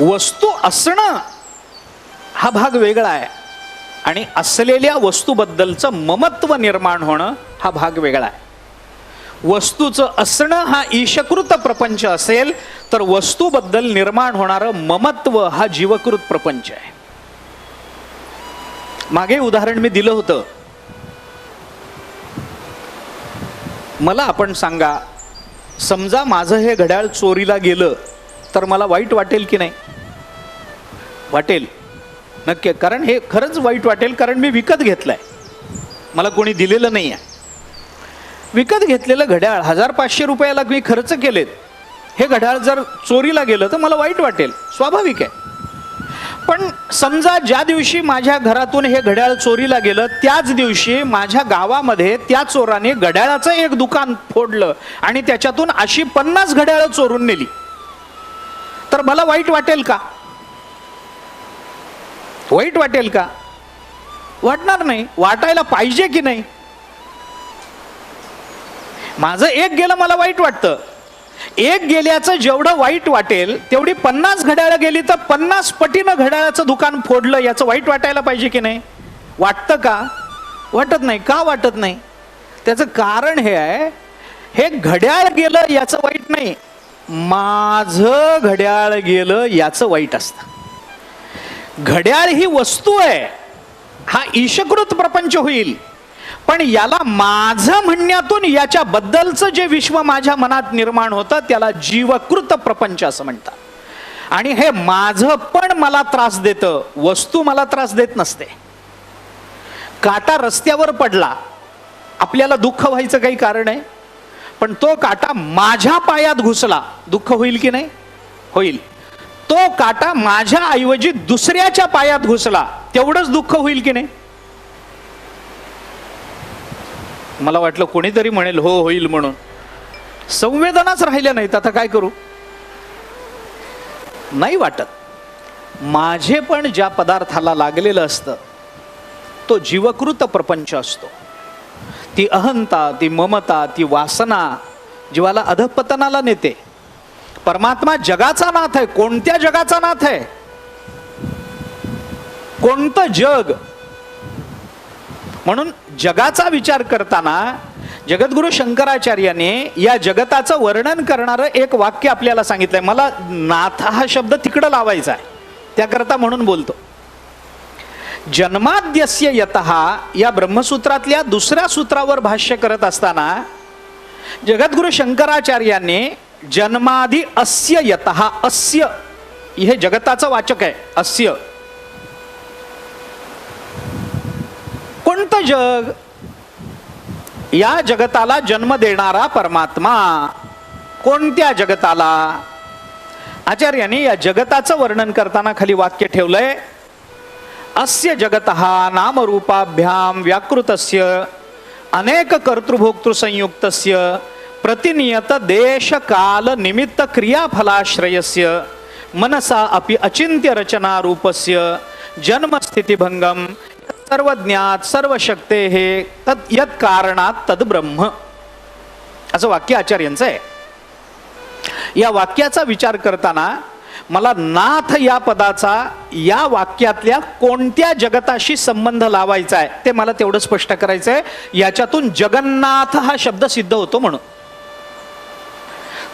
वस्तू असणं हा भाग वेगळा आहे आणि असलेल्या वस्तूबद्दलचं ममत्व निर्माण होणं हा भाग वेगळा आहे. वस्तूचं असणं हा ईशकृत प्रपंच असेल तर वस्तूबद्दल निर्माण होणारं ममत्व हा जीवकृत प्रपंच आहे. मागे उदाहरण मी दिलं होतं. मला आपण सांगा, समजा माझं हे घड्याळ चोरीला गेलं तर मला वाईट वाटेल की नाही? वाटेल नक्की, कारण हे खरंच वाईट वाटेल, कारण मी विकत घेतलंय, मला कोणी दिलेलं नाही आहे. विकत घेतलेलं घड्याळ 1500 रुपयाला मी खर्च केलेत, हे घड्याळ जर चोरीला गेलं तर मला वाईट वाटेल, स्वाभाविक आहे. पण समजा ज्या दिवशी माझ्या घरातून हे घड्याळ चोरीला गेलं त्याच दिवशी माझ्या गावामध्ये त्या चोराने घड्याळाचं एक दुकान फोडलं आणि त्याच्यातून अशी 50 घड्याळं चोरून नेली, तर मला वाईट वाटेल का? वाईट वाटेल का? वाटणार नाही. वाटायला पाहिजे की नाही? माझं एक गेलं मला वाईट वाटतं. एक गेल्याचं जेवढं वाईट वाटेल तेवढी 50 घड्याळं गेली तर 50 पटीनं घड्याळाचं दुकान फोडलं याचं वाईट वाटायला पाहिजे की नाही? वाटतं का? वाटत नाही. का वाटत नाही? त्याचं कारण हे आहे, हे घड्याळ गेलं याचं वाईट नाही, माझं घड्याळ गेलं याचं वाईट असतं. घड्याळ ही वस्तू आहे, हा ईशकृत प्रपंच होईल, पण याला माझं म्हणण्यातून याच्याबद्दलचं जे विश्व माझ्या मनात निर्माण होतं त्याला जीवकृत प्रपंच असं म्हणतात. आणि हे माझं पण मला त्रास देतं, वस्तू मला त्रास देत नसते. काटा रस्त्यावर पडला, आपल्याला दुःख व्हायचं काही कारण आहे, पण तो काटा माझ्या पायात घुसला, दुःख होईल की नाही? होईल. तो काटा माझ्या ऐवजी दुसऱ्याच्या पायात घुसला, तेवढंच दुःख होईल की नाही? मला वाटलं कोणीतरी म्हणेल हो होईल म्हणून. संवेदनाच राहिल्या नाहीत, आता काय करू? नाही वाटत. माझे पण ज्या पदार्थाला लागलेलं असतं तो जीवकृत प्रपंच असतो. ती अहंता, ती ममता, ती वासना जीवाला अधःपतनाला नेते. परमात्मा जगाचा नाथ आहे. कोणत्या जगाचा नाथ आहे? कोणतं जग? म्हणून जगाचा विचार करताना जगद्गुरु शंकराचार्याने या जगताचं वर्णन करणारं एक वाक्य आपल्याला सांगितलंय. मला नाथ हा शब्द तिकडं लावायचा आहे, त्याकरता म्हणून बोलतो. जन्माद्यस्य यतः या ब्रह्मसूत्रातल्या दुसऱ्या सूत्रावर भाष्य करत असताना जगद्गुरु शंकराचार्याने जन्मादि अस्य यतः, अस्य हे जगताचं वाचक आहे. अस्य कोणतं जग? या जगताला जन्म देणारा परमात्मा. कोणत्या जगताला? आचार्याने या जगताचं वर्णन करताना खाली वाक्य ठेवलंय, अस्य जगतः नामरूपाभ्याम व्याकृतस्य अनेक कर्तृभोक्तृ संयुक्तस्य प्रतिनियत देश काल निमित्त क्रियाफलाश्रयस्य मनसा अपि अचिंत्य रचना रूपस्य जन्म स्थितिभंगम सर्वज्ञात सर्वशक्ते हे तत् यत् कारणात तद ब्रह्म, असं वाक्य आचार्यांचं आहे. या वाक्याचा विचार करताना मला नाथ या पदाचा या वाक्यातल्या कोणत्या जगताशी संबंध लावायचा आहे ते मला तेवढं स्पष्ट करायचं आहे. याच्यातून जगन्नाथ हा शब्द सिद्ध होतो. म्हणून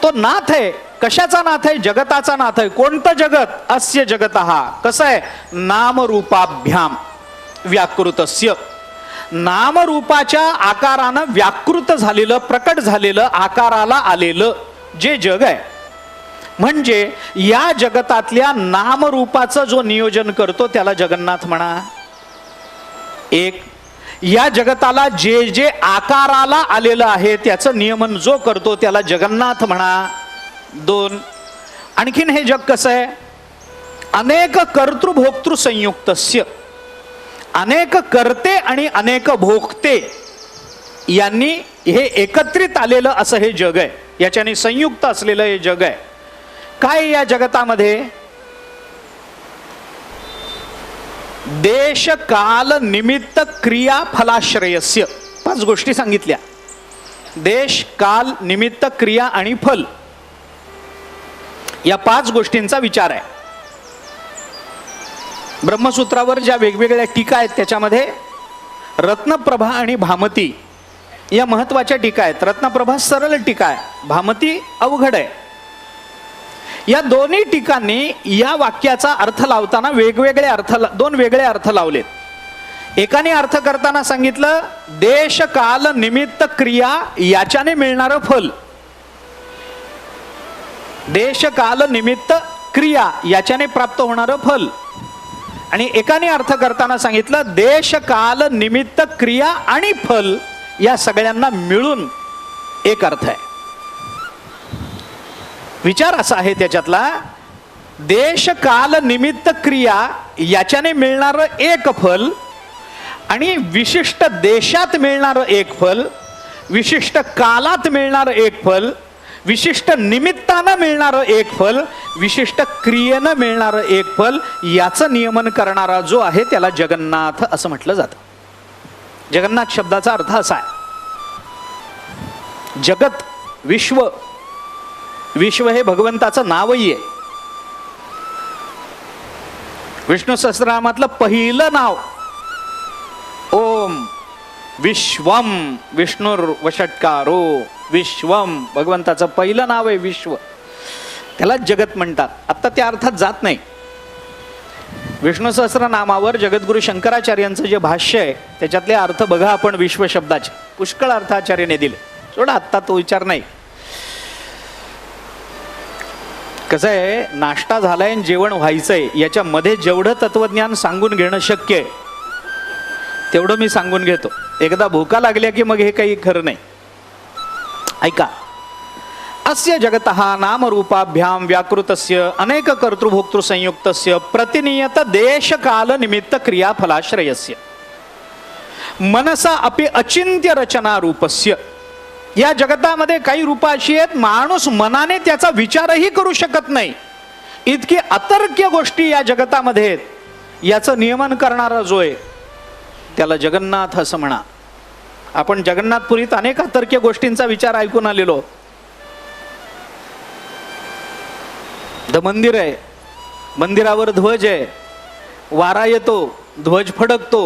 तो नाथ आहे. कशाचा नाथ आहे? जगताचा नाथ आहे. कोणतं जगत? अस्य जगतः. कसं आहे? नामरूपाभ्याम व्याकृतस्य. नामरूपाच्या आकारानं व्याकृत झालेलं, प्रकट झालेलं, आकाराला आलेलं जे जग आहे, म्हणजे या जगतातल्या नामरूपाचं जो नियोजन करतो त्याला जगन्नाथ म्हणा. एक, या जगताला जे जे आकाराला आलेलं आहे त्याचं नियमन जो करतो त्याला जगन्नाथ म्हणा. दोन, आणखीन हे जग कसं आहे? अनेक कर्तृभोक्तृ संयुक्तस्य. अनेक कर्ते आणि अनेक भोगते यांनी हे एकत्रित आलेलं असं हे जग आहे. याच्याने संयुक्त असलेलं हे जग आहे. काय या जगतामध्ये? देश काल निमित्त क्रिया फलाश्रयस्य. 5 गोष्टी सांगितल्या. देश, काल, निमित्त, क्रिया आणि फल, या 5 गोष्टींचा विचार आहे. ब्रह्मसूत्रावर ज्या वेगवेगळ्या टीका आहेत त्याच्यामध्ये रत्नप्रभा आणि भामती या महत्वाच्या टीका आहेत. रत्नप्रभा सरळ टीका आहे, भामती अवघड आहे. या दोन्ही टीकांनी या वाक्याचा अर्थ लावताना दोन वेगळे अर्थ लावलेत. एकाने अर्थ करताना सांगितलं देश काल निमित्त क्रिया याच्याने मिळणारं फल. देश काल निमित्त क्रिया याच्याने प्राप्त होणारं फल. आणि एकाने अर्थ करताना सांगितलं देश काल निमित्त क्रिया आणि फल या सगळ्यांना मिळून एक अर्थ आहे. विचार असा आहे त्याच्यातला, देश काल निमित्त क्रिया याच्याने मिळणारं एक फल आणि विशिष्ट देशात मिळणारं एक फल, विशिष्ट कालात मिळणारं एक फल, विशिष्ट निमित्तानं मिळणारं एक फल, विशिष्ट क्रियेनं मिळणारं एक फल, याचं नियमन करणारा जो आहे त्याला जगन्नाथ असं म्हटलं जातं. जगन्नाथ शब्दाचा अर्थ असा आहे जगत, विश्व. विश्व हे भगवंताचं नावही आहे. विष्णू सहस्रनामातलं पहिलं नाव ओम विश्वम, विष्णुर्वषट्कारो विश्वम, भगवंताचं पहिलं नाव आहे विश्व. त्याला जगत म्हणतात. आता त्या अर्थात जात नाही. विष्णू सहस्रनामावर जगद्गुरु शंकराचार्यांचं जे भाष्य आहे त्याच्यातले अर्थ बघा आपण. विश्व शब्दाचे पुष्कळ अर्थ आचार्याने दिले. सोडा आत्ता तो विचार नाही. कसं आहे, नाश्ता झालाय आणि जेवण व्हायचंय, याच्यामध्ये जेवढं तत्वज्ञान सांगून घेणं शक्य आहे तेवढं मी सांगून घेतो. एकदा भूका लागल्या की मग हे काही खरं नाही. ऐका, अस्य जगतः नाम रूपाभ्याम व्याकृतस्य अनेक कर्तृभोक्तृ संयुक्तस्य प्रतिनियत देश काल निमित्त क्रियाफलाश्रयस्य मनसा अपि अचिंत्य रचना रूपस्य. या जगतामध्ये काही रूप अशी आहेत माणूस मनाने त्याचा विचारही करू शकत नाही, इतकी अतर्क्य गोष्टी या जगतामध्ये आहेत. याचं नियमन करणारा जो आहे त्याला जगन्नाथ असं म्हणा. आपण जगन्नाथपुरीत अनेक अतर्क्य गोष्टींचा विचार ऐकून आलेलो. मंदिर आहे, मंदिरावर ध्वज आहे, वारा येतो, ध्वज फडकतो.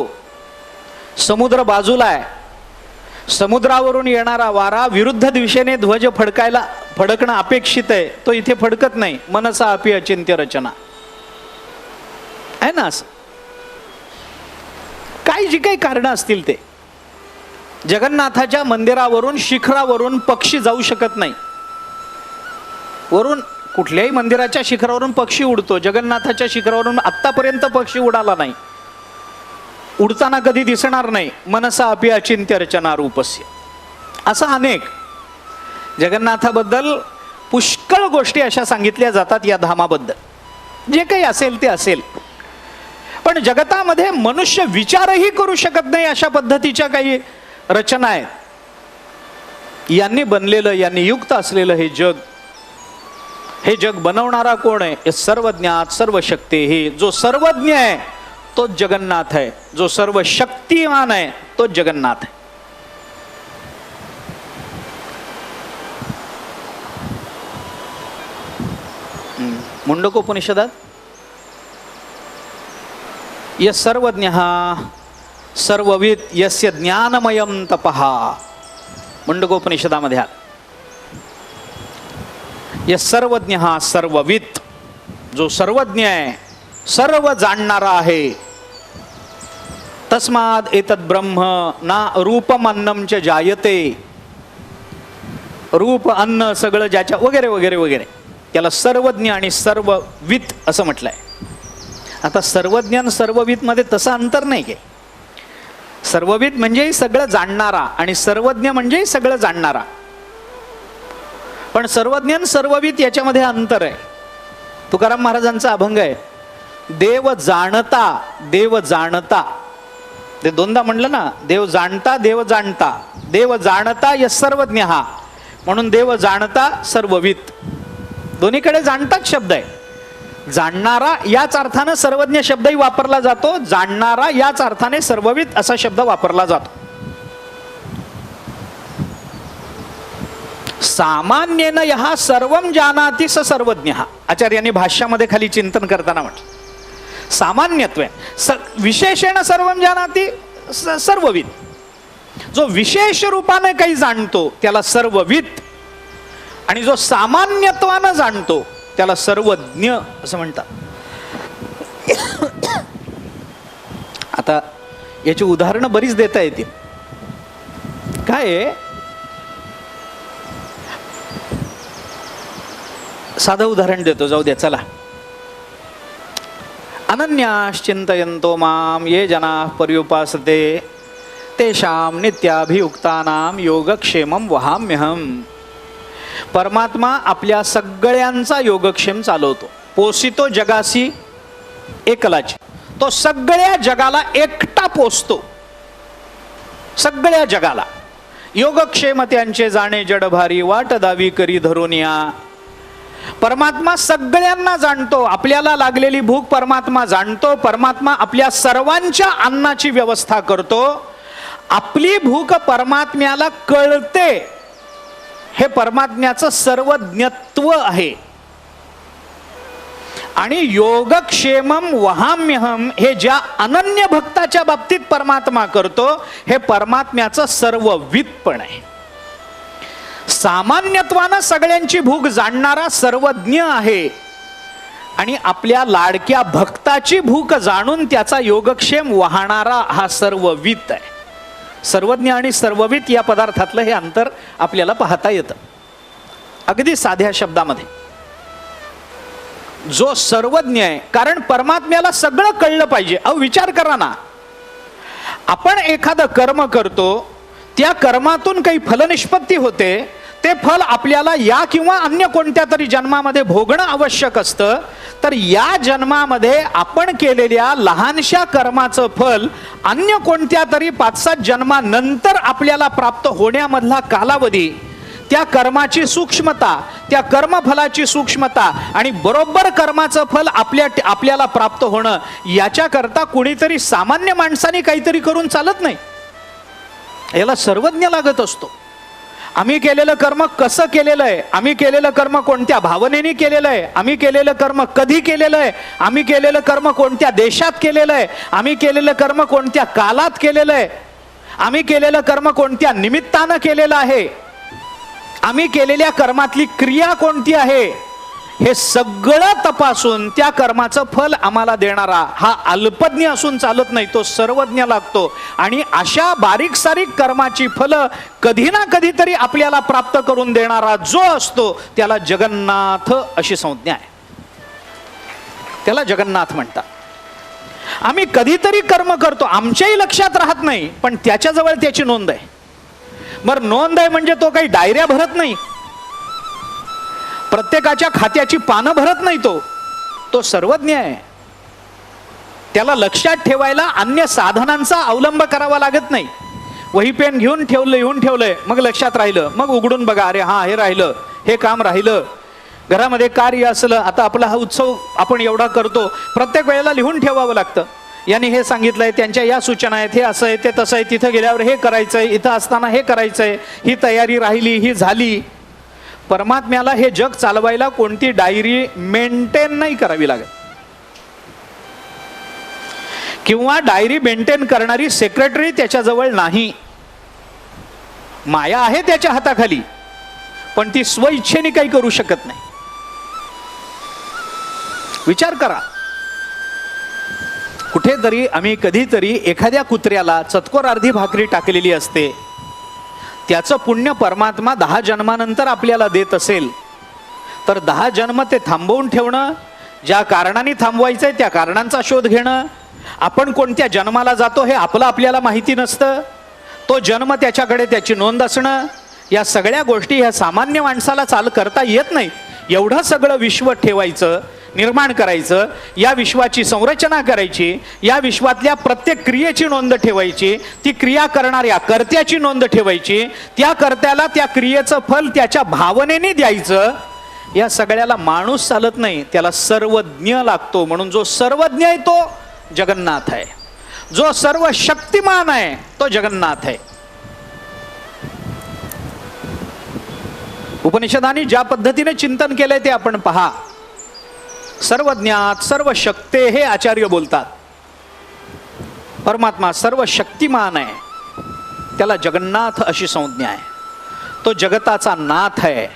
समुद्र बाजूला आहे, समुद्रावरून येणारा वारा विरुद्ध दिशेने ध्वज फडकणं अपेक्षित आहे, तो इथे फडकत नाही. मनसा अपि अचिंत्य रचना आहे ना. असं काही जी काही कारण असतील ते. जगन्नाथाच्या मंदिरावरून शिखरावरून पक्षी जाऊ शकत नाही. वरून कुठल्याही मंदिराच्या शिखरावरून पक्षी उडतो, जगन्नाथाच्या शिखरावरून आत्तापर्यंत पक्षी उडाला नाही, उडताना कधी दिसणार नाही. मनसा अपि अचिंत्य रचना रूपस्य. असं अनेक जगन्नाथाबद्दल पुष्कळ गोष्टी अशा सांगितल्या जातात या धामाबद्दल. जे काही असेल ते असेल, पण जगतामध्ये मनुष्य विचारही करू शकत नाही अशा पद्धतीच्या काही रचना आहेत. यांनी बनलेलं, यांनी युक्त असलेलं हे जग बनवणारा कोण आहे? हे सर्वज्ञात सर्वशक्ती. हे जो सर्वज्ञ आहे तोच जगन्नाथ आहे, जो सर्व शक्तिमान आहे तोच जगन्नाथ आहे. मुंडकोपनिषदात य सर्वज्ञः सर्वविद यस्य ज्ञानमयं तपः, मुंडकोपनिषदामध्ये य सर्वज्ञः सर्वविद, जो सर्वज्ञ आहे, सर्व जाणणारा आहे. तस्माद एतद् ब्रह्म ना रूपम अन्नम च जायते. रूप अन्न सगळं ज्याच्या वगैरे वगैरे वगैरे, त्याला सर्वज्ञ आणि सर्वविद असं म्हटलंय. आता सर्वज्ञ आणि सर्वविद मध्ये तसं अंतर नाही की. सर्वविद म्हणजे सगळं जाणणारा आणि सर्वज्ञ म्हणजे सगळं जाणणारा. पण सर्वज्ञ आणि सर्वविद याच्यामध्ये अंतर आहे. तुकाराम महाराजांचा अभंग आहे, देव जाणता देव जाणता. ते दोनदा म्हणलं ना, देव जाणता देव जाणता. देव जाणता य सर्वज्ञ, म्हणून देव जाणता सर्वविद. दोन्हीकडे जाणताच शब्द आहे. जाणणारा याच अर्थाने सर्वज्ञ शब्दही वापरला जातो, जाणणारा याच अर्थाने सर्वविद असा शब्द वापरला जातो. सामान्येन यः सर्वं जानाति स सर्वज्ञः. आचार्यांनी भाष्यामध्ये खाली चिंतन करताना म्हटलं, सामान्यत्वे विशेषेण सर्वं जानाति सर्वविद. जो विशेष रूपाने काही जाणतो त्याला सर्वविद, आणि जो सामान्यत्वानं जाणतो त्याला सर्वज्ञ असं म्हणतात. आता याची उदाहरणं बरीच देता येतील. काय साधं उदाहरण देतो, जाऊ द्या चला. अनन्याश्चिंतयन्तो माम ये जनाः पर्युपासते तेषां नित्याभियुक्तानां योगक्षेमं वहाम्यहम्. परमात्मा आपल्या सगळ्यांचा योगक्षेम चालवतो, पोसितो जगासी एकलाची. तो सगळ्या जगाला एकटा पोचतो, सगळ्या जगाला. योगक्षेम त्यांचे जाणे जडभारी वाट दावी करी धरोनिया. परमात्मा सगळ्यांना जाणतो, आपल्याला लागलेली भूक परमात्मा जाणतो. परमात्मा आपल्या सर्वांच्या अन्नाची व्यवस्था करतो. आपली भूक परमात्म्याला कळते, हे परमात्म्याचं सर्वज्ञत्व आहे. आणि योगक्षेमम वहाम्यहम हे ज्या अनन्य भक्ताच्या बाबतीत परमात्मा करतो, हे परमात्म्याचं सर्वविदपण आहे. सामान्यत्वानं सगळ्यांची भूक जाणणारा सर्वज्ञ आहे, आणि आपल्या लाडक्या भक्ताची भूक जाणून त्याचा योगक्षेम वाहणारा हा सर्वविद आहे. सर्वज्ञ आणि सर्वविद या पदार्थातलं हे अंतर आपल्याला पाहता येतं. अगदी साध्या शब्दामध्ये, जो सर्वज्ञ आहे, कारण परमात्म्याला सगळं कळलं पाहिजे. अहो विचार करा ना, आपण एखादं कर्म करतो, त्या कर्मातून काही फलनिष्पत्ती होते, ते फल आपल्याला या किंवा अन्य कोणत्या तरी जन्मामध्ये भोगणं आवश्यक असतं. तर या जन्मामध्ये आपण केलेल्या लहानशा कर्माचं फल अन्य कोणत्या तरी 5-7 जन्मानंतर आपल्याला प्राप्त होण्यामधला कालावधी, त्या कर्माची सूक्ष्मता, त्या कर्मफलाची सूक्ष्मता आणि बरोबर कर्माचं फल आपल्याला प्राप्त होणं, याच्याकरता कुणीतरी सामान्य माणसाने काहीतरी करून चालत नाही. याला सर्वज्ञ लागत असतो. आम्ही केलेलं कर्म कसं केलेलं आहे, आम्ही केलेलं कर्म कोणत्या भावनेने केलेलं आहे, आम्ही केलेलं कर्म कधी केलेलं आहे, आम्ही केलेलं कर्म कोणत्या देशात केलेलं आहे, आम्ही केलेलं कर्म कोणत्या कालात केलेलं आहे, आम्ही केलेलं कर्म कोणत्या निमित्तानं केलेलं आहे, आम्ही केलेल्या कर्मातली क्रिया कोणती आहे, हे सगळं तपासून त्या कर्माचं फल आम्हाला देणारा हा अल्पज्ञ असून चालत नाही, तो सर्वज्ञ लागतो. आणि अशा बारीक सारीक कर्माची फलं कधी ना कधीतरी आपल्याला प्राप्त करून देणारा जो असतो त्याला जगन्नाथ अशी संज्ञा आहे. त्याला जगन्नाथ म्हणतात. आम्ही कधीतरी कर्म करतो, आमच्याही लक्षात राहत नाही, पण त्याच्याजवळ त्याची नोंद आहे. बरं, नोंद आहे म्हणजे तो काही डायऱ्या भरत नाही, प्रत्येकाच्या खात्याची पानं भरत नाही, तो सर्वज्ञ आहे. त्याला लक्षात ठेवायला अन्य साधनांचा अवलंब करावा लागत नाही. वही पेन घेऊन ठेवलंय, मग लक्षात राहिलं, मग उघडून बघा, अरे हा हे राहिलं, हे काम राहिलं. घरामध्ये कार्य असलं, आता आपला हा उत्सव आपण एवढा करतो, प्रत्येक वेळेला लिहून ठेवावं लागतं. यांनी हे सांगितलंय, त्यांच्या या सूचना आहेत, हे असं आहे, ते तसं आहे, तिथं गेल्यावर हे करायचंय, इथं असताना हे करायचंय, ही तयारी राहिली, ही झाली. परमात्म्याला हे जग चालवायला कोणती डायरी मेंटेन नाही करावी लागत, किंवा डायरी मेंटेन करणारी सेक्रेटरी त्याच्याजवळ नाही. माया आहे त्याच्या हाताखाली, पण ती स्वइच्छेने काही करू शकत नाही. विचार करा, कुठेतरी आम्ही कधीतरी एखाद्या कुत्र्याला चतकोर अर्धी भाकरी टाकलेली असते, त्याचं पुण्य परमात्मा 10 जन्मानंतर आपल्याला देत असेल, तर 10 जन्म ते थांबवून ठेवणं, ज्या कारणाने थांबवायचंय त्या कारणांचा शोध घेणं, आपण कोणत्या जन्माला जातो हे आपल्याला माहिती नसतं, तो जन्म त्याच्याकडे त्याची नोंद असणं, या सगळ्या गोष्टी ह्या सामान्य माणसाला करता येत नाही. एवढं सगळं विश्व ठेवायचं, निर्माण करायचं, या विश्वाची संरचना करायची, या विश्वातल्या प्रत्येक क्रियेची नोंद ठेवायची, ती क्रिया करणाऱ्या कर्त्याची नोंद ठेवायची, त्या कर्त्याला त्या क्रियेचं फल त्याच्या भावनेने द्यायचं, या सगळ्याला माणूस चालत नाही, त्याला सर्वज्ञ लागतो. म्हणून जो सर्वज्ञ आहे तो जगन्नाथ आहे, जो सर्व शक्तिमान आहे तो जगन्नाथ आहे. उपनिषदांनी ज्या पद्धतीने चिंतन केलंय ते आपण पहा. सर्वज्ञात सर्व शक्ते हे आचार्य बोलतात. परमात्मा सर्व शक्तिमान आहे, त्याला जगन्नाथ अशी संज्ञा आहे. तो जगताचा नाथ आहे.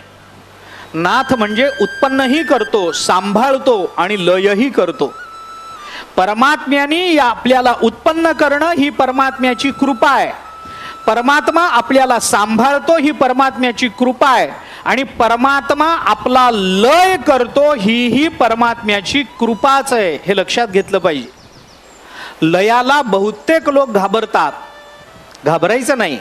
नाथ म्हणजे उत्पन्नही करतो, सांभाळतो आणि लयही करतो. परमात्म्याने आपल्याला उत्पन्न करणं ही परमात्म्याची कृपा आहे. परमात्मा आपल्याला सांभाळतो ही परमात्म्याची कृपा आहे. आणि परमात्मा आपला लय करतो ही परमात्म्याची कृपाच आहे. हे लक्षात घेतलं पाहिजे. लयाला बहुतेक लोक घाबरतात. घाबरायचं नाही.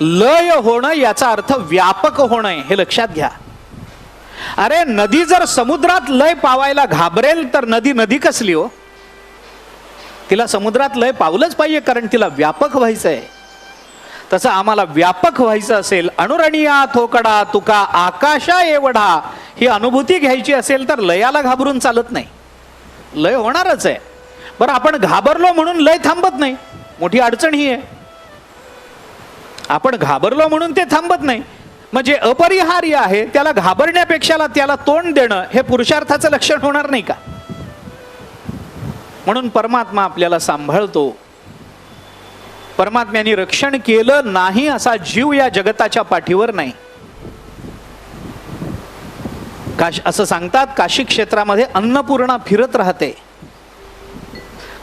लय होणं याचा अर्थ व्यापक होणं हे लक्षात घ्या. अरे नदी जर समुद्रात लय पावायला घाबरेल तर नदी नदी कसली हो? तिला समुद्रात लय पावलंच पाहिजे, कारण तिला व्यापक व्हायचं आहे. तसं आम्हाला व्यापक व्हायचं असेल, अनुरणीया थोकडा तुका आकाशा एवढा ही अनुभूती घ्यायची असेल तर लयाला घाबरून चालत नाही. लय होणारच आहे. बरं, आपण घाबरलो म्हणून लय थांबत नाही. मोठी अडचण ही आहे. आपण घाबरलो म्हणून ते थांबत नाही. म्हणजे अपरिहार्य आहे, त्याला घाबरण्यापेक्षा त्याला तोंड देणं हे पुरुषार्थाचं लक्षण होणार नाही का? म्हणून परमात्मा आपल्याला सांभाळतो. परमात्म्याने रक्षण केलं नाही असा जीव या जगताच्या पाठीवर नाही. असं सांगतात, काशी क्षेत्रामध्ये अन्नपूर्णा फिरत राहते.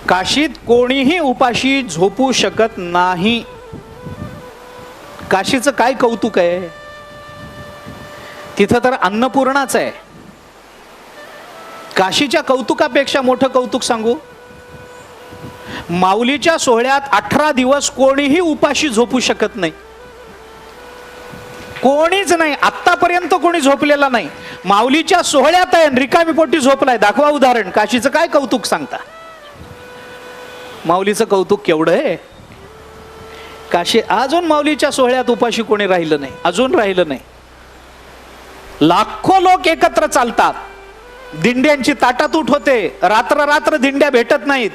काशीत कोणीही उपाशी झोपू शकत नाही. काशीचं काय कौतुक आहे? तिथं तर अन्नपूर्णाच आहे. काशीच्या कौतुकापेक्षा मोठं कौतुक सांगू? माऊलीच्या सोहळ्यात 18 दिवस कोणीही उपाशी झोपू शकत नाही. कोणीच नाही. आतापर्यंत कोणी झोपलेला नाही. माऊलीच्या सोहळ्यात आहे, रिकामी पोटी झोपलाय. दाखवा उदाहरण. काशीचं काय कौतुक सांगता? माऊलीचं कौतुक केवढं आहे? काशी अजून माऊलीच्या सोहळ्यात उपाशी कोणी राहिलं नाही. अजून राहिलं नाही. लाखो लोक एकत्र चालतात. दिंड्यांची ताटातूट होते. रात्र रात्र दिंड्या भेटत नाहीत.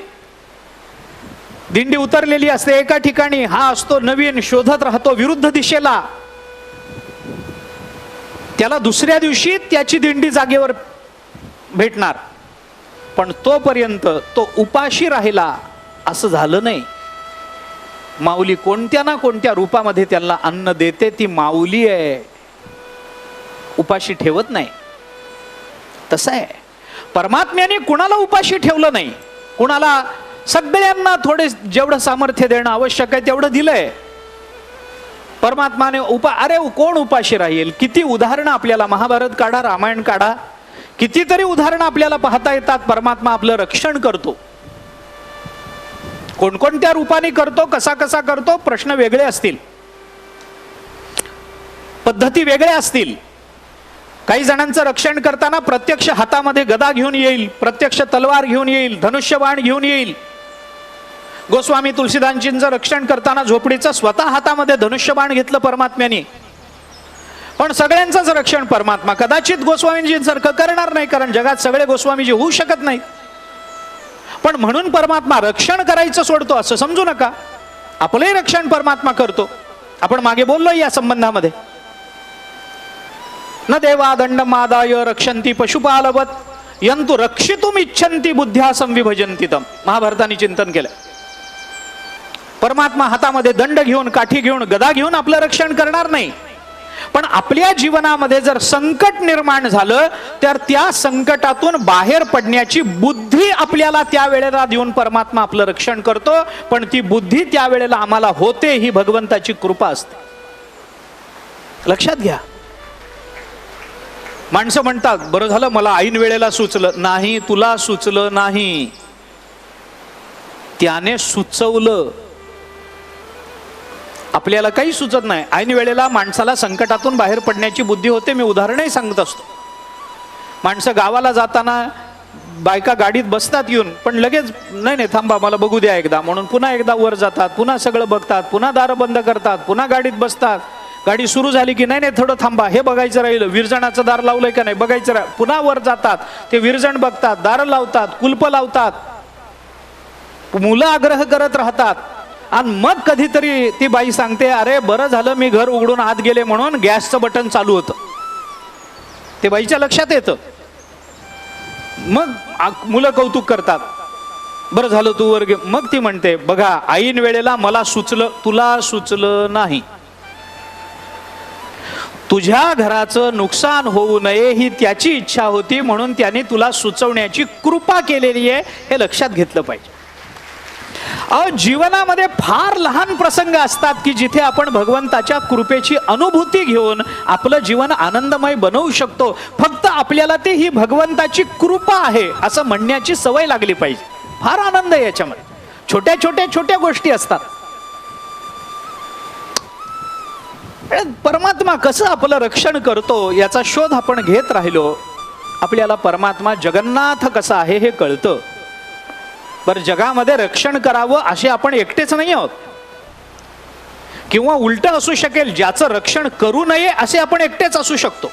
दिंडी उतरलेली असते एका ठिकाणी, हा असतो नवीन, शोधत राहतो विरुद्ध दिशेला. त्याला दुसऱ्या दिवशी त्याची दिंडी जागेवर भेटणार. पण तोपर्यंत तो उपाशी राहिला असं झालं नाही. माऊली कोणत्या ना कोणत्या रूपामध्ये त्यांना अन्न देते. ती माऊली आहे, उपाशी ठेवत नाही. तसं आहे. परमात्म्याने कुणाला उपाशी ठेवलं नाही. कुणाला, सगळ्यांना थोडे जेवढं सामर्थ्य देणं आवश्यक आहे तेवढं दिलंय. परमात्माने अरे कोण उपाशी राहील? किती उदाहरणं आपल्याला, महाभारत काढा, रामायण काढा, कितीतरी उदाहरणं आपल्याला पाहता येतात. परमात्मा आपलं रक्षण करतो. कोणकोणत्या रूपाने करतो, कसा कसा करतो, प्रश्न वेगळे असतील, पद्धती वेगळ्या असतील. काही जणांचं रक्षण करताना प्रत्यक्ष हातामध्ये गदा घेऊन येईल, प्रत्यक्ष तलवार घेऊन येईल, धनुष्यबाण घेऊन येईल. गोस्वामी तुलसीदासजींचं रक्षण करताना झोपडीचं स्वतः हातामध्ये धनुष्यबाण घेतलं परमात्म्याने. पण सगळ्यांचंच रक्षण परमात्मा कदाचित गोस्वामीजींसारखं करणार नाही, कारण जगात सगळे गोस्वामीजी होऊ शकत नाहीत. पण म्हणून परमात्मा रक्षण करायचं सोडतो असं समजू नका. आपलंही रक्षण परमात्मा करतो. आपण मागे बोललो या संबंधामध्ये. न देवा दंडमादाय रक्षन्ति पशुपालवत यंतु रक्षितुम इच्छन्ति बुद्ध्या संविभजन्ति तम. महाभारताने चिंतन केलं. परमात्मा हातामध्ये दंड घेऊन, काठी घेऊन, गदा घेऊन आपलं रक्षण करणार नाही. पण आपल्या जीवनामध्ये जर संकट निर्माण झालं तर त्या संकटातून बाहेर पडण्याची बुद्धी आपल्याला त्यावेळेला देऊन परमात्मा आपलं रक्षण करतो. पण ती बुद्धी त्यावेळेला आम्हाला होते, ही भगवंताची कृपा असते. लक्षात घ्या. माणसं म्हणतात, बरं झालं मला ऐन वेळेला सुचलं. नाही, तुला सुचलं नाही, त्याने सुचवलं. आपल्याला काही सुचत नाही. ऐन वेळेला माणसाला संकटातून बाहेर पडण्याची बुद्धी होते. मी उदाहरणही सांगत असतो. माणसं गावाला जाताना बायका गाडीत बसतात येऊन, पण लगेच नाही थांबा मला बघू द्या एकदा म्हणून पुन्हा एकदा वर जातात, पुन्हा सगळं बघतात, पुन्हा दारं बंद करतात, पुन्हा गाडीत बसतात. गाडी सुरू झाली की नाही थोडं थांबा, हे बघायचं राहिलं, विरजणाचं दार लावलंय का नाही बघायचं राहिलं, पुन्हा वर जातात, ते विरजण बघतात, दारं लावतात, कुलप लावतात, मुलं आग्रह करत राहतात. आणि मग कधीतरी ती बाई सांगते, अरे बरं झालं मी घर उघडून आत गेले म्हणून गॅसचं बटन चालू होतं. ते बाईच्या लक्षात येतं. मग मुलं कौतुक करतात, बरं झालं तू वर गे. मग ती म्हणते, बघा ऐन वेळेला मला सुचलं, तुला सुचलं नाही. तुझ्या घराचं नुकसान होऊ नये ही त्याची इच्छा होती, म्हणून त्याने तुला सुचवण्याची कृपा केलेली आहे, हे लक्षात घेतलं पाहिजे. जीवनामध्ये फार लहान प्रसंग असतात की जिथे आपण भगवंताच्या कृपेची अनुभूती घेऊन आपलं जीवन आनंदमय बनवू शकतो. फक्त आपल्याला ते ही भगवंताची कृपा आहे असं म्हणण्याची सवय लागली पाहिजे. फार आनंद आहे याच्यामध्ये. छोट्या गोष्टी असतात. परमात्मा कसं आपलं रक्षण करतो याचा शोध आपण घेत राहिलो, आपल्याला परमात्मा जगन्नाथ कसा आहे हे कळतं. बरं, जगामध्ये रक्षण करावं असे आपण एकटेच नाही आहोत, किंवा उलट असू शकेल, ज्याचं रक्षण करू नये असे आपण एकटेच असू शकतो.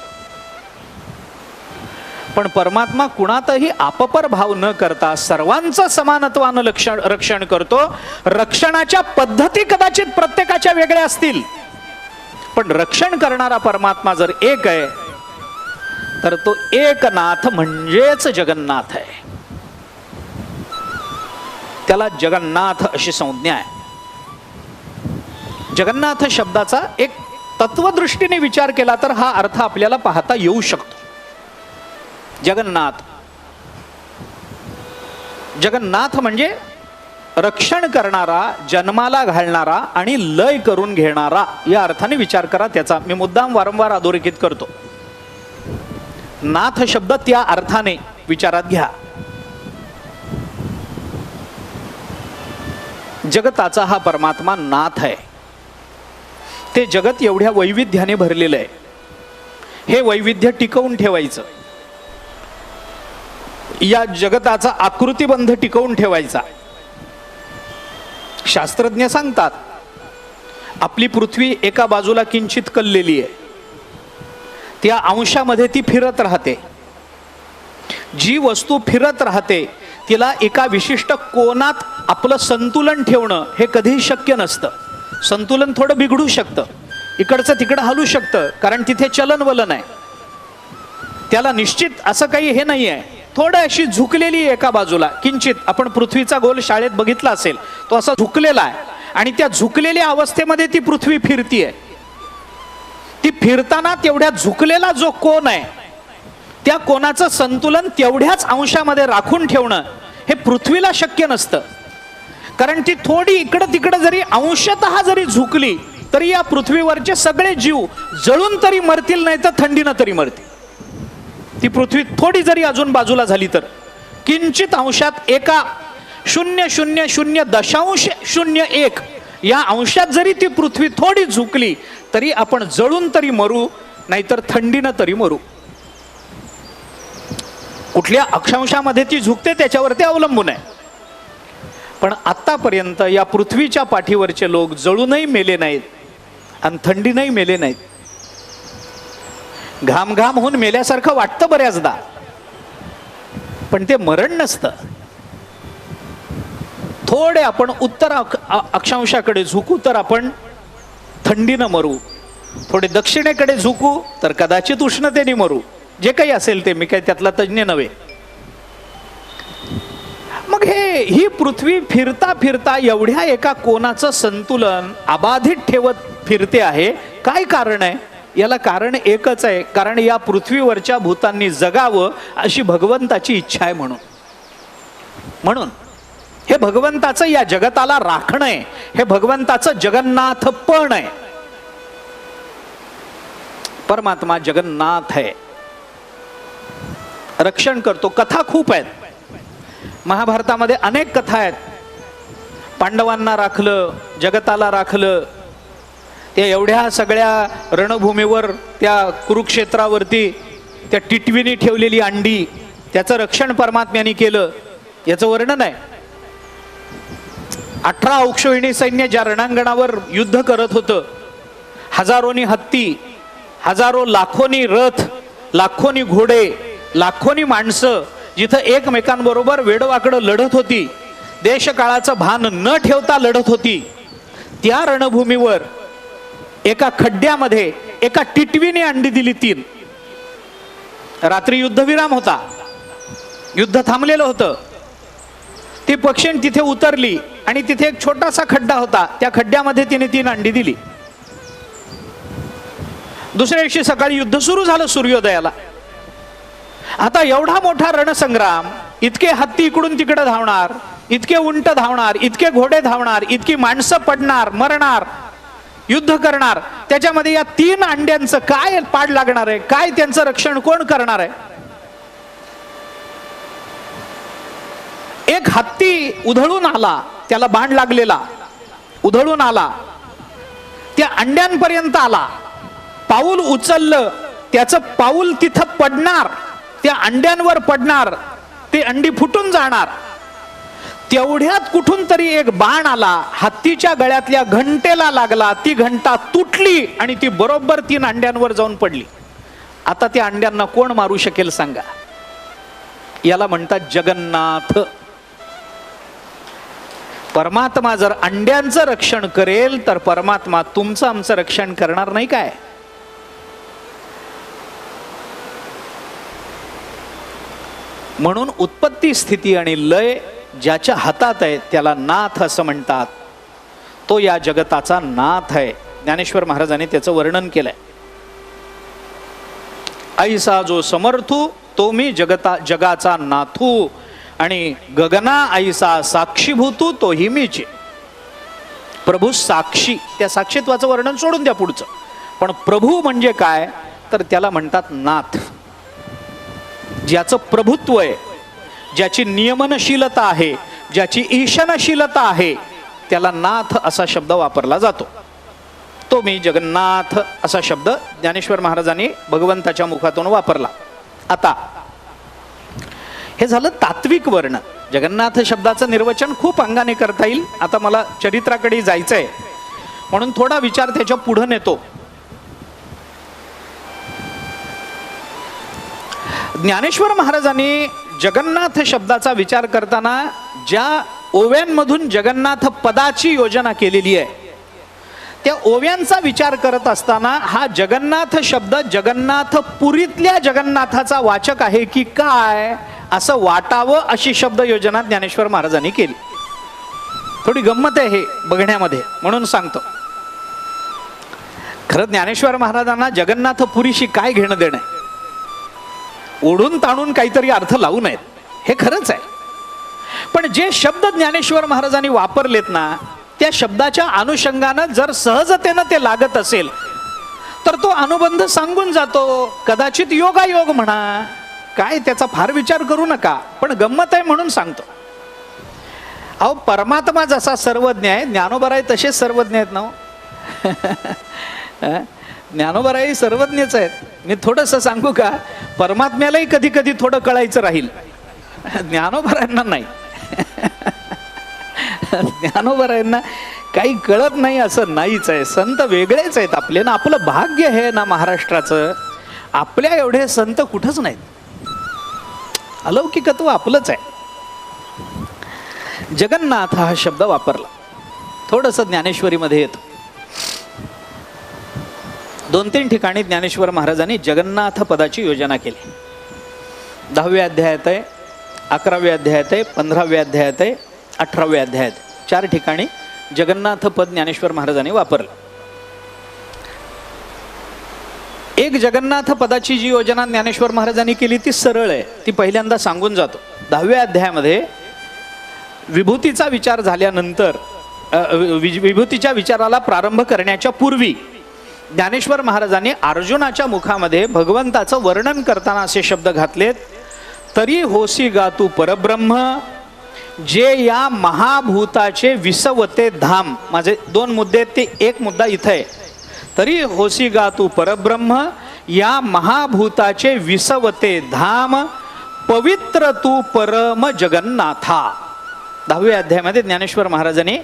पण परमात्मा कुणातही आपपर भाव न करता सर्वांचं समानत्वानं रक्षण करतो. रक्षणाच्या पद्धती कदाचित प्रत्येकाच्या वेगळ्या असतील, पण रक्षण करणारा परमात्मा जर एक आहे तर तो एकनाथ म्हणजेच जगन्नाथ आहे. त्याला जगन्नाथ अशी संज्ञा आहे. जगन्नाथ शब्दाचा एक तत्वदृष्टीने विचार केला तर हा अर्थ आपल्याला पाहता येऊ शकतो. जगन्नाथ, जगन्नाथ म्हणजे रक्षण करणारा, जन्माला घालणारा आणि लय करून घेणारा, या अर्थाने विचार करा त्याचा. मी मुद्दाम वारंवार अधोरेखित करतो. नाथ शब्द त्या अर्थाने विचारात घ्या. जगताचा हा परमात्मा नाथ आहे. ते जगत एवढ्या वैविध्याने भरलेलं आहे. हे वैविध्य टिकवून ठेवायचं, या जगताचा आकृतिबंध टिकवून ठेवायचा. शास्त्रज्ञ सांगतात आपली पृथ्वी एका बाजूला किंचित कललेली आहे, त्या अंशामध्ये ती फिरत राहते. जी वस्तू फिरत राहते तिला एका विशिष्ट कोनात आपलं संतुलन ठेवणं हे कधीही शक्य नसतं. संतुलन थोडं बिघडू शकतं, इकडचं तिकडं हलू शकतं, कारण तिथे चलनवलन आहे. त्याला निश्चित असं काही हे नाही आहे. थोडं अशी झुकलेली एका बाजूला किंचित. आपण पृथ्वीचा गोल शाळेत बघितला असेल, तो असा झुकलेला आहे आणि त्या झुकलेल्या अवस्थेमध्ये ती पृथ्वी फिरतीये. ती फिरताना तेवढ्या झुकलेला जो कोन आहे त्या कोनाचं संतुलन तेवढ्याच अंशामध्ये राखून ठेवणं हे पृथ्वीला शक्य नसतं. कारण ती थोडी इकडं तिकडं जरी अंशतः जरी झुकली तरी या पृथ्वीवरचे सगळे जीव जळून तरी मरतील, नाही तर थंडीनं तरी मरतील. ती पृथ्वी थोडी जरी अजून बाजूला झाली तर किंचित अंशात एका 0.0001 या अंशात जरी ती पृथ्वी थोडी झुकली तरी आपण जळून तरी मरू, नाहीतर थंडीनं तरी मरू. कुठल्या अक्षांशामध्ये ती झुकते त्याच्यावर ते अवलंबून आहे. पण आतापर्यंत या पृथ्वीच्या पाठीवरचे लोक जळूनही मेले नाहीत आणि थंडीनंही मेले नाहीत. घाम होऊन मेल्यासारखं वाटतं बऱ्याचदा, पण ते मरण नसतं. थोडे आपण उत्तर अक्षांशाकडे झुकू तर आपण थंडीनं मरू, थोडे दक्षिणेकडे झुकू तर कदाचित उष्णतेने मरू. जे काही असेल ते, मी काही त्यातला तज्ञ नव्हे. मग ही पृथ्वी फिरता फिरता एवढ्या एका कोनाचं संतुलन अबाधित ठेवत फिरते आहे. काय कारण आहे? याला कारण एकच आहे, कारण या पृथ्वीवरच्या भूतांनी जगावं अशी भगवंताची इच्छा आहे. म्हणून हे भगवंताचं या जगताला राखणं आहे. हे भगवंताचं जगन्नाथपण आहे. परमात्मा जगन्नाथ आहे, रक्षण करतो. कथा खूप आहेत महाभारतामध्ये, अनेक कथा आहेत. पांडवांना राखलं, जगताला राखलं. त्या एवढ्या सगळ्या रणभूमीवर, त्या कुरुक्षेत्रावरती त्या टिटवीने ठेवलेली अंडी, त्याचं रक्षण परमात्म्याने केलं, याचं वर्णन आहे. 18 अक्षौहिणी सैन्य ज्या रणांगणावर युद्ध करत होतं, हजारोनी हत्ती, हजारो लाखोनी रथ, लाखोनी घोडे, लाखोनी माणसं जिथं एकमेकांबरोबर वेडवाकडं लढत होती, देशकाळाचं भान न ठेवता लढत होती, त्या रणभूमीवर एका खड्ड्यामध्ये एका टिटवीने अंडी दिली 3. रात्री युद्धविराम होता. युद्ध थांबलेलं होतं. ती पक्षी तिथे उतरली आणि तिथे एक छोटासा खड्डा होता. त्या खड्ड्यामध्ये तिने 3 अंडी दिली. दुसऱ्या दिवशी सकाळी युद्ध सुरू झालं सूर्योदयाला. आता एवढा मोठा रणसंग्राम, इतके हत्ती इकडून तिकडे धावणार, इतके उंट धावणार, इतके घोडे धावणार, इतकी माणसं पडणार, मरणार, युद्ध करणार. त्याच्यामध्ये या 3 अंड्यांचं काय पाड लागणार आहे? काय त्यांचं रक्षण कोण करणार आहे? एक हत्ती उधळून आला, त्याला बाण लागलेला उधळून आला, त्या अंड्यांपर्यंत आला, पाऊल उचललं, त्याचं पाऊल तिथं पडणार, त्या अंड्यांवर पडणार, ते अंडी फुटून जाणार. तेवढ्यात कुठून तरी एक बाण आला, हत्तीच्या गळ्यातल्या घंटेला लागला, ती घंटा तुटली आणि ती बरोबर 3 अंड्यांवर जाऊन पडली. आता त्या अंड्यांना कोण मारू शकेल सांगा? याला म्हणतात जगन्नाथ. परमात्मा जर अंड्यांचं रक्षण करेल तर परमात्मा तुमचं आमचं रक्षण करणार नाही काय? म्हणून उत्पत्ती, स्थिती आणि लय ज्याच्या हातात आहे त्याला नाथ असं म्हणतात. तो या जगताचा नाथ आहे. ज्ञानेश्वर महाराजांनी त्याचं वर्णन केलंय. ऐसा जो समर्थू तो मी जगाचा नाथू, आणि गगना ऐसा साक्षीभूतू तोही मीच. प्रभू साक्षी, त्या साक्षीत्वाचं वर्णन सोडून द्या पुढचं. पण प्रभू म्हणजे काय तर त्याला म्हणतात नाथ. ज्याचं प्रभुत्व आहे, ज्याची नियमनशीलता आहे, ज्याची ईशनशीलता आहे, त्याला नाथ असा शब्द वापरला जातो. तो मी जगन्नाथ असा शब्द ज्ञानेश्वर महाराजांनी भगवंताच्या मुखातून वापरला. आता हे झालं तात्विक वर्णन. जगन्नाथ शब्दाचं निर्वचन खूप अंगाने करता येईल. आता मला चरित्राकडे जायचंय म्हणून थोडा विचार त्याच्या पुढे नेतो. ज्ञानेश्वर महाराजांनी जगन्नाथ शब्दाचा विचार करताना ज्या ओव्यांमधून जगन्नाथ पदाची योजना केलेली आहे, त्या ओव्यांचा विचार करत असताना हा जगन्नाथ शब्द जगन्नाथपुरीतल्या जगन्नाथाचा वाचक आहे की काय असं वाटावं अशी शब्द योजना ज्ञानेश्वर महाराजांनी केली. थोडी गंमत आहे हे बघण्यामध्ये म्हणून सांगतो. खरं ज्ञानेश्वर महाराजांना जगन्नाथपुरीशी काय घेणं देणं आहे? ओढून ताणून काहीतरी अर्थ लावू नयेत, हे खरंच आहे. पण जे शब्द ज्ञानेश्वर महाराजांनी वापरलेत ना, त्या शब्दाच्या अनुषंगानं जर सहजतेनं ते लागत असेल तर तो अनुबंध सांगून जातो. कदाचित योगायोग म्हणा, काय त्याचा फार विचार करू नका, पण गंमत आहे म्हणून सांगतो. अहो, परमात्मा जसा सर्वज्ञ आहे, ज्ञानोबराई तसेच सर्वज्ञ आहेत ना. ज्ञानोबराई सर्वज्ञच आहेत. मी थोडंसं सांगू का, परमात्म्यालाही कधी कधी थोडं कळायचं राहील, ज्ञानोबरायांना नाही. ज्ञानोबरायांना काही कळत नाही असं नाहीच आहे. संत वेगळेच आहेत आपले ना. आपलं भाग्य आहे ना महाराष्ट्राचं, आपल्या एवढे संत कुठंच नाहीत. अलौकिकत्व आपलंच आहे. जगन्नाथ हा शब्द वापरला, थोडंसं ज्ञानेश्वरीमध्ये येतो. 2-3 ठिकाणी ज्ञानेश्वर महाराजांनी जगन्नाथ पदाची योजना केली. 10व्या अध्यायात आहे, 11व्या अध्यायात आहे, 15व्या अध्यायात आहे, 18व्या अध्यायात. 4 ठिकाणी जगन्नाथ पद ज्ञानेश्वर महाराजांनी वापरलं. एक जगन्नाथ पदाची जी योजना ज्ञानेश्वर महाराजांनी केली ती सरळ आहे, ती पहिल्यांदा सांगून जातो. 10व्या अध्यायामध्ये विभूतीचा विचार झाल्यानंतर, विभूतीच्या विचाराला प्रारंभ करण्याच्या पूर्वी ज्ञानेश्वर महाराजांनी अर्जुनाच्या मुखामध्ये भगवंताचं वर्णन करताना असे शब्द घातलेत. तरी होसी गा तू परब्रह्म, जे या महाभूताचे विसवते धाम. माझे 2 मुद्दे, ते एक मुद्दा इथं आहे. तरी होसी गा तू परब्रह्म, या महाभूताचे विसवते धाम, पवित्र तू परम जगन्नाथा. 10व्या अध्यायामध्ये ज्ञानेश्वर महाराजांनी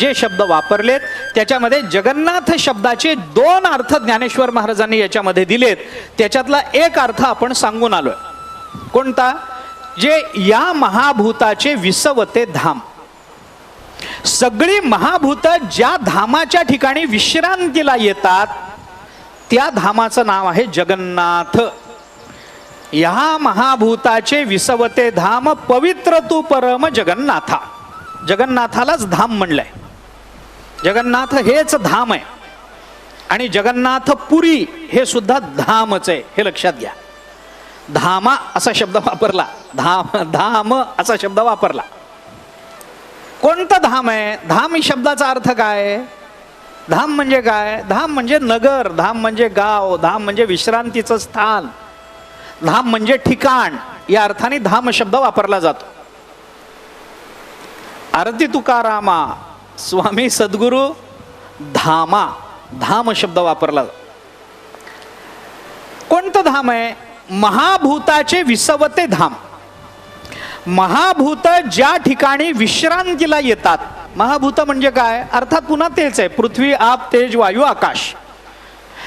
जे शब्द वापरलेत त्याच्यामध्ये जगन्नाथ शब्दाचे 2 अर्थ ज्ञानेश्वर महाराजांनी याच्यामध्ये दिलेत. त्याच्यातला एक अर्थ आपण सांगून आलोय. कोणता? जे या महाभूताचे विसवते धाम. सगळी महाभूत ज्या धामाच्या ठिकाणी विश्रांतीला येतात त्या धामाचं नाव आहे जगन्नाथ. ह्या महाभूताचे विसवते धाम पवित्र तू परम जगन्नाथा. जगन्नाथालाच धाम म्हणलंय. जगन्नाथ हेच धाम आहे आणि जगन्नाथपुरी हे सुद्धा धामच आहे, हे लक्षात घ्या. धामा असा शब्द वापरला, धाम असा शब्द वापरला. कोणतं धाम आहे? धाम शब्दाचा अर्थ काय? धाम म्हणजे काय? धाम म्हणजे नगर, धाम म्हणजे गाव, धाम म्हणजे विश्रांतीचं स्थान, धाम म्हणजे ठिकाण. या अर्थाने धाम शब्द वापरला जातो. आरती तुकारामा स्वामी सद्गुरु धामा, धाम शब्द वापरला. कोणतं धाम आहे? महाभूताचे विसवते धाम. महाभूत ज्या ठिकाणी विश्रांतीला येतात. महाभूत म्हणजे काय? अर्थात पुन्हा तेच आहे, पृथ्वी आप तेज वायू आकाश.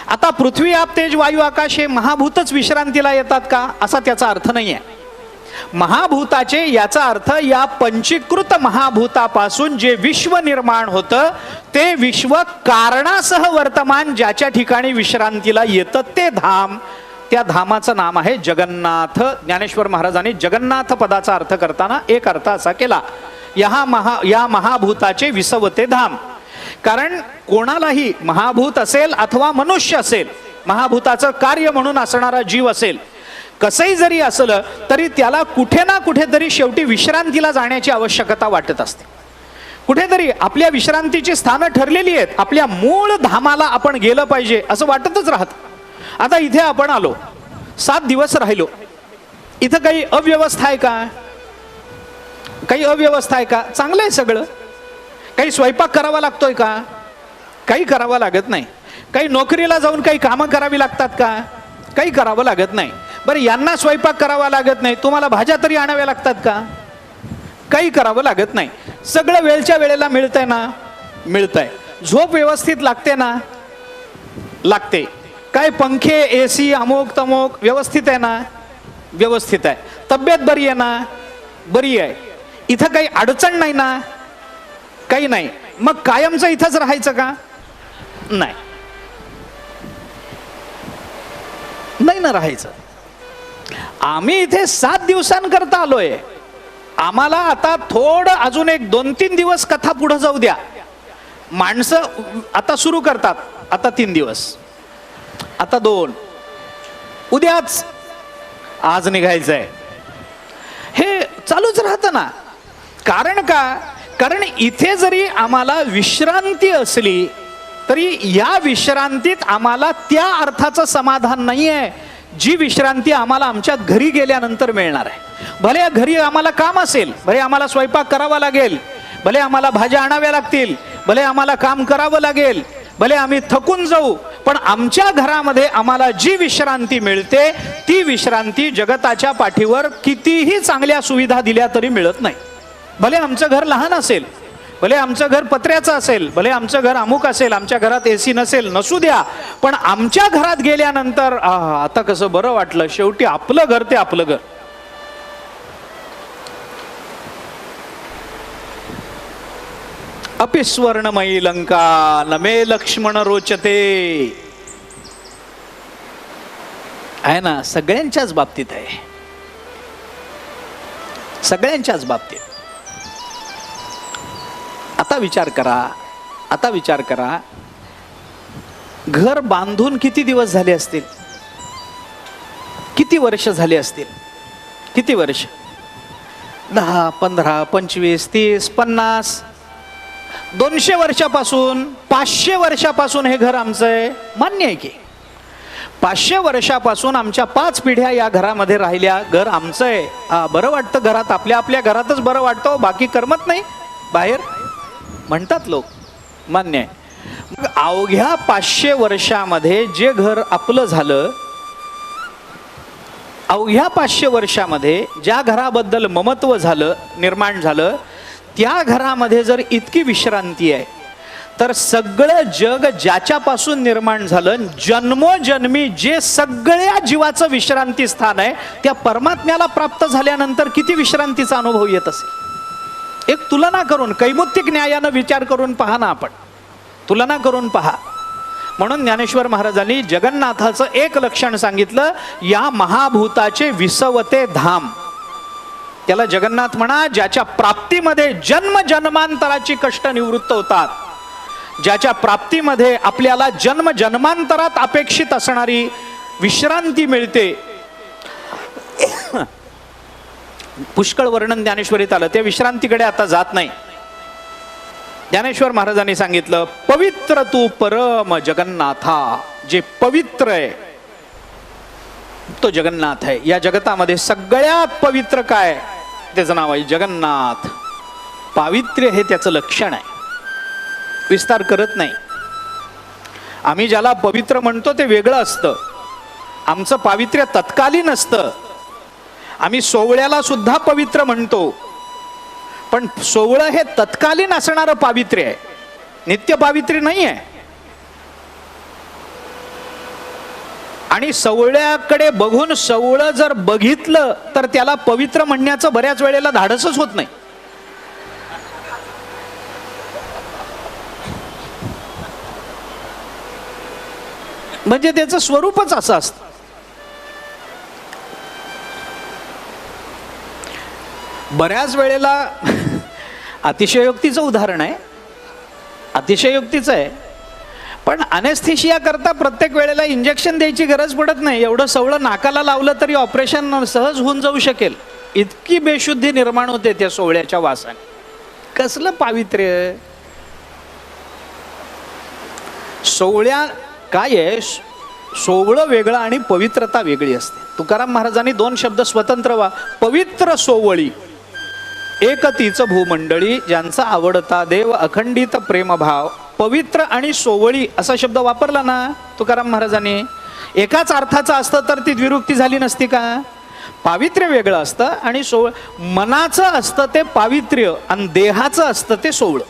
आता पृथ्वी आप तेज वायू आकाश हे महाभूतच विश्रांतीला येतात का, असा त्याचा अर्थ नाही आहे. महाभूताचे याचा अर्थ या पंचीकृत महाभूतापासून जे विश्व निर्माण होतं ते विश्व कारणासह वर्तमान ज्याच्या ठिकाणी विश्रांतीला येतं ते धाम. त्या धामाचं नाम आहे जगन्नाथ. ज्ञानेश्वर महाराजांनी जगन्नाथ पदाचा अर्थ करताना एक अर्थ असा केला, या महाभूताचे विसवते धाम. कारण कोणालाही महाभूत असेल अथवा मनुष्य असेल, महाभूताचं कार्य म्हणून असणारा जीव असेल, कसंही जरी असलं तरी त्याला कुठे ना कुठेतरी शेवटी विश्रांतीला जाण्याची आवश्यकता वाटत असते. कुठेतरी आपल्या विश्रांतीची स्थानं ठरलेली आहेत, आपल्या मूळ धामाला आपण गेलं पाहिजे असं वाटतच राहतं. आता इथे आपण आलो, 7 दिवस राहिलो. इथं काही अव्यवस्था आहे का? काही अव्यवस्था आहे का? चांगलं आहे सगळं. काही स्वयंपाक करावा लागतोय का? काही करावं लागत नाही. काही नोकरीला जाऊन काही कामं करावी लागतात का? काही करावं लागत नाही. बरं, यांना स्वयंपाक करावा लागत नाही, तुम्हाला भाज्या तरी आणाव्या लागतात का? काही करावं लागत नाही. सगळं वेळच्या वेळेला मिळतंय ना? मिळतंय. झोप व्यवस्थित लागते ना? लागते. काय पंखे एसी अमोक तमोक व्यवस्थित आहे ना? व्यवस्थित आहे. तब्येत बरी आहे ना? बरी आहे. इथं काही अडचण नाही ना? काही नाही. मग कायमचं इथंच राहायचं का? नाही, नाही ना राहायचं. आम्ही इथे 7 दिवसांकरता आलोय. आम्हाला आता थोडं अजून एक 2-3 दिवस कथा पुढे जाऊ द्या. माणसं आता सुरू करतात. आता 3 दिवस, आता 2, उद्याच, आज निघायचंय. हे चालूच राहतं ना. कारण का? कारण इथे जरी आम्हाला विश्रांती असली तरी या विश्रांतीत आम्हाला त्या अर्थाचं समाधान नाही आहे जी विश्रांती आम्हाला आमच्या घरी गेल्यानंतर मिळणार आहे. भले घरी आम्हाला काम असेल, भले आम्हाला स्वयंपाक करावा लागेल, भले आम्हाला भाज्या आणाव्या लागतील, भले आम्हाला काम करावं लागेल, भले आम्ही थकून जाऊ, पण आमच्या घरामध्ये आम्हाला जी विश्रांती मिळते ती विश्रांती जगताच्या पाठीवर कितीही चांगल्या सुविधा दिल्या तरी मिळत नाही. भले आमचं घर लहान असेल, भले आमचं घर पत्र्याचं असेल, भले आमचं घर अमुक असेल, आमच्या घरात एसी नसेल, नसू द्या, पण आमच्या घरात गेल्यानंतर आता कसं बरं वाटलं. शेवटी आपलं घर ते आपलं घर. अपि स्वर्णमयी लंका नमे लक्ष्मण रोचते. आहे ना, सगळ्यांच्याच बाबतीत आहे, सगळ्यांच्याच बाबतीत. आता विचार करा, आता विचार करा, घर बांधून किती दिवस झाले असतील? किती वर्ष झाले असतील? किती वर्ष? 10, 15, 25, 30, 50, 200 वर्षापासून, 500 वर्षापासून हे घर आमचं आहे. मान्य आहे की 500 वर्षापासून आमच्या 5 पिढ्या या घरामध्ये राहिल्या. घर आमचं आहे. बरं वाटतं घरात, आपल्या आपल्या घरातच बरं वाटतं, बाकी करमत नाही बाहेर म्हणतात लोक. मान्य आहे. मग अवघ्या 500 वर्षामध्ये जे घर आपलं झालं, अवघ्या 500 वर्षामध्ये ज्या घराबद्दल ममत्व झालं, निर्माण झालं, त्या घरामध्ये जर इतकी विश्रांती आहे तर सगळं जग ज्याच्यापासून निर्माण झालं, जन्मोजन्मी जे सगळ्या जीवाचं विश्रांती स्थान आहे, त्या परमात्म्याला प्राप्त झाल्यानंतर किती विश्रांतीचा अनुभव येत असेल. एक तुलना करून, कैमुत्तिक न्यायानं विचार करून पहा ना. आपण तुलना करून पहा. म्हणून ज्ञानेश्वर महाराजांनी जगन्नाथाचं एक लक्षण सांगितलं, या महाभूताचे विसवते धाम. त्याला जगन्नाथ म्हणा, ज्याच्या प्राप्तीमध्ये जन्म जन्मांतराची कष्ट निवृत्त होतात, ज्याच्या प्राप्तीमध्ये आपल्याला जन्म जन्मांतरात अपेक्षित असणारी विश्रांती मिळते. पुष्कळ वर्णन ज्ञानेश्वरीत आलं, त्या विश्रांतीकडे आता जात नाही. ज्ञानेश्वर महाराजांनी सांगितलं, पवित्र तू परम जगन्नाथा. जे पवित्र आहे तो जगन्नाथ आहे. या जगतामध्ये सगळ्यात पवित्र काय, त्याचं नाव आहे जगन्नाथ. पावित्र्य हे त्याचं लक्षण आहे, विस्तार करत नाही. आम्ही ज्याला पवित्र म्हणतो ते वेगळं असतं. आमचं पावित्र्य तत्कालीन असतं. आम्ही सोवळ्याला सुद्धा पवित्र म्हणतो, पण सोवळं हे तत्कालीन असणारं पावित्र्य आहे, नित्य पावित्र्य नाही आहे. आणि सोवळ्याकडे बघून सोवळं जर बघितलं तर त्याला पवित्र म्हणण्याचं बऱ्याच वेळेला धाडसच होत नाही. म्हणजे त्याचं स्वरूपच असं असतं. बऱ्याच वेळेला अतिशयोक्तीचं उदाहरण आहे, अतिशयोक्तीचं आहे, पण अनेस्थेशिया करता प्रत्येक वेळेला इंजेक्शन द्यायची गरज पडत नाही. एवढं सवळं नाकाला लावलं तरी ऑपरेशन सहज होऊन जाऊ शकेल. इतकी बेशुद्धी निर्माण होते त्या सोवळ्याच्या वासाने. कसलं पावित्र्य. सोवळ्या काय आहे, सोवळं वेगळं आणि पवित्रता वेगळी असते. तुकाराम महाराजांनी दोन शब्द स्वतंत्र पवित्र सोवळी एकतीच भूमंडळी, ज्यांचा आवडता देव अखंडित प्रेमभाव. पवित्र आणि सोवळी असा शब्द वापरला ना तुकाराम महाराजांनी, एकाच अर्थाचा असतं तर ती द्विरुक्ती झाली नसती का. पावित्र्य वेगळं असतं आणि मनाचं असतं ते पावित्र्य आणि देहाचं असतं ते सोवळं.